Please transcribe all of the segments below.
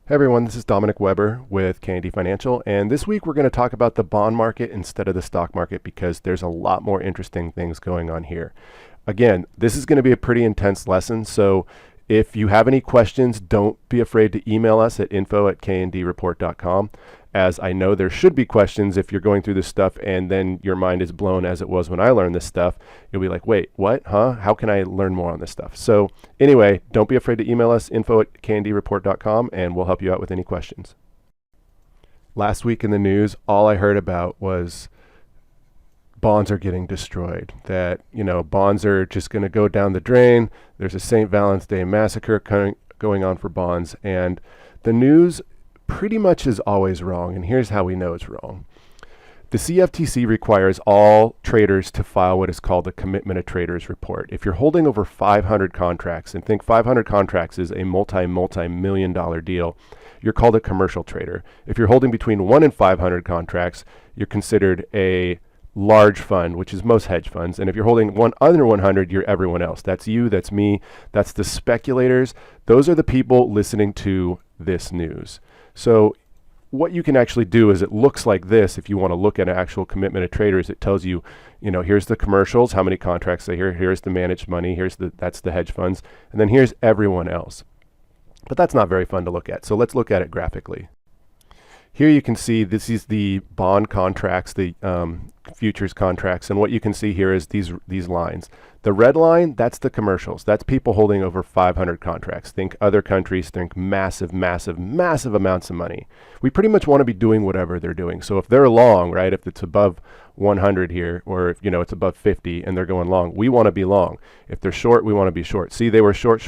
Hey everyone, this is Dominic Weber with Candy Financial, and this week we're going to talk about the bond market instead of the stock market because there's a lot more interesting things going on here. Again, this is going to be a pretty intense lesson, so if you have any questions, don't be afraid to email us at info@kndreport.com, as I know there should be questions if you're going through this stuff and then your mind is blown as it was when I learned this stuff. You'll be like, wait, what? Huh? How can I learn more on this stuff? So anyway, don't be afraid to email us, info@kndreport.com, and we'll help you out with any questions. Last week in the news, all I heard about was bonds are getting destroyed, that, bonds are just going to go down the drain. There's a St. Valentine's Day massacre going on for bonds, and the news pretty much is always wrong, and here's how we know it's wrong. The CFTC requires all traders to file what is called a commitment of traders report. If you're holding over 500 contracts, and think 500 contracts is a multi-million dollar deal, you're called a commercial trader. If you're holding between 1 and 500 contracts, you're considered a large fund, which is most hedge funds. And if you're holding one under 100, you're everyone else. That's you, that's me, that's the speculators. Those are the people listening to this news. So what you can actually do is it looks like this. If you want to look at an actual commitment of traders, it tells you, here's the commercials, how many contracts they here's the managed money, that's the hedge funds, and then here's everyone else. But that's not very fun to look at. So let's look at it graphically. Here you can see this is the bond contracts, the futures contracts, and what you can see here is these lines. The red line, that's the commercials. That's people holding over 500 contracts. Think other countries, think massive amounts of money. We pretty much want to be doing whatever they're doing. So if they're long, right, if it's above 100 here, or if it's above 50 and they're going long, we want to be long. If they're short, we want to be short. See, they were short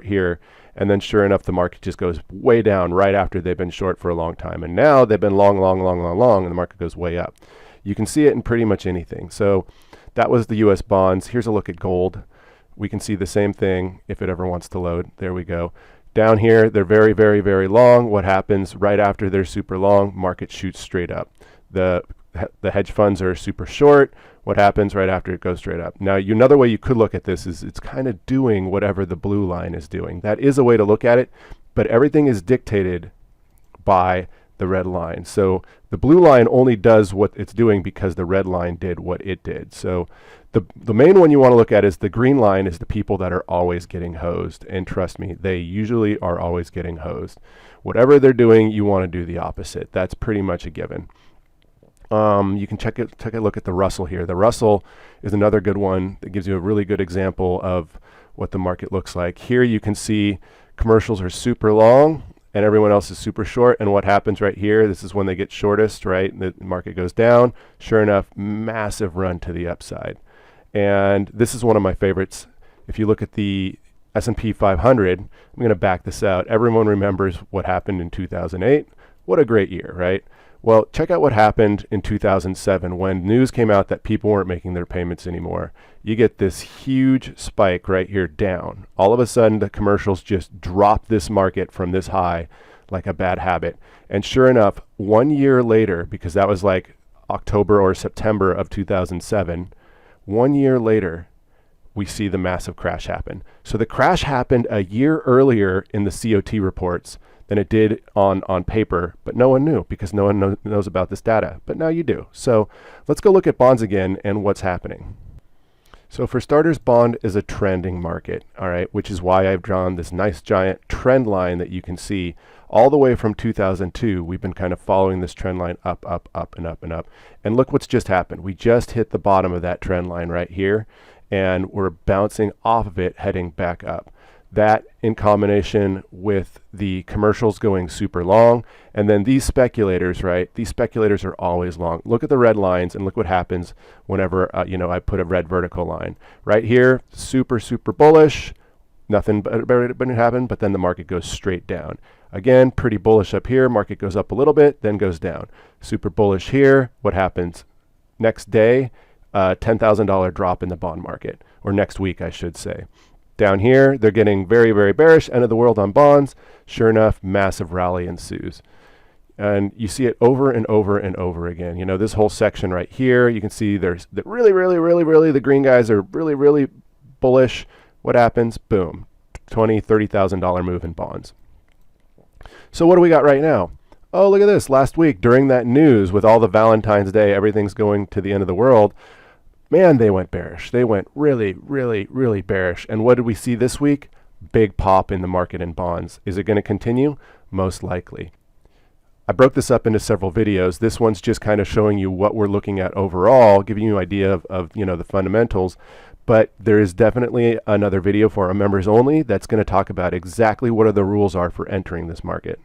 here. And then sure enough, the market just goes way down right after they've been short for a long time. And now they've been long, and the market goes way up. You can see it in pretty much anything. So that was the US bonds. Here's a look at gold. We can see the same thing if it ever wants to load. There we go. Down here, they're very long. What happens right after they're super long? Market shoots straight up. The hedge funds are super short. What happens right after it goes straight up? Now, another way you could look at this is it's kind of doing whatever the blue line is doing. That is a way to look at it, but everything is dictated by the red line. So the blue line only does what it's doing because the red line did what it did. So the main one you want to look at is the green line is the people that are always getting hosed. And trust me, they usually are always getting hosed. Whatever they're doing, you want to do the opposite. That's pretty much a given. You can take a look at the Russell here. The Russell is another good one that gives you a really good example of what the market looks like. Here you can see commercials are super long and everyone else is super short. And what happens right here, this is when they get shortest, right? The market goes down. Sure enough, massive run to the upside. And this is one of my favorites. If you look at the S&P 500, I'm going to back this out. Everyone remembers what happened in 2008. What a great year, right? Well, check out what happened in 2007 when news came out that people weren't making their payments anymore. You get this huge spike right here down. All of a sudden, the commercials just drop this market from this high like a bad habit. And sure enough, 1 year later, because that was like October or September of 2007, 1 year later, we see the massive crash happen. So the crash happened a year earlier in the COT reports than it did on paper, but no one knew because no one knows about this data. But now you do. So let's go look at bonds again and what's happening. So for starters, bond is a trending market, all right, which is why I've drawn this nice giant trend line that you can see all the way from 2002. We've been kind of following this trend line up, and up, and up. And look what's just happened. We just hit the bottom of that trend line right here, and we're bouncing off of it, heading back up. That in combination with the commercials going super long, and then these speculators, right? These speculators are always long. Look at the red lines and look what happens whenever, I put a red vertical line. Right here, super bullish, nothing but happen, but then the market goes straight down. Again, pretty bullish up here, market goes up a little bit, then goes down. Super bullish here, what happens? Next day, $10,000 drop in the bond market, or next week, I should say. Down here, they're getting very bearish, end of the world on bonds. Sure enough, massive rally ensues. And you see it over and over again. This whole section right here, you can see there's really, the green guys are really bullish. What happens? Boom, $20,000, $30,000 move in bonds. So what do we got right now? Oh, look at this. Last week during that news with all the Valentine's Day, everything's going to the end of the world. Man, they went bearish. They went really, really, really bearish. And what did we see this week? Big pop in the market and bonds. Is it going to continue? Most likely. I broke this up into several videos. This one's just kind of showing you what we're looking at overall, giving you an idea of the fundamentals. But there is definitely another video for our members only that's going to talk about exactly what the rules are for entering this market.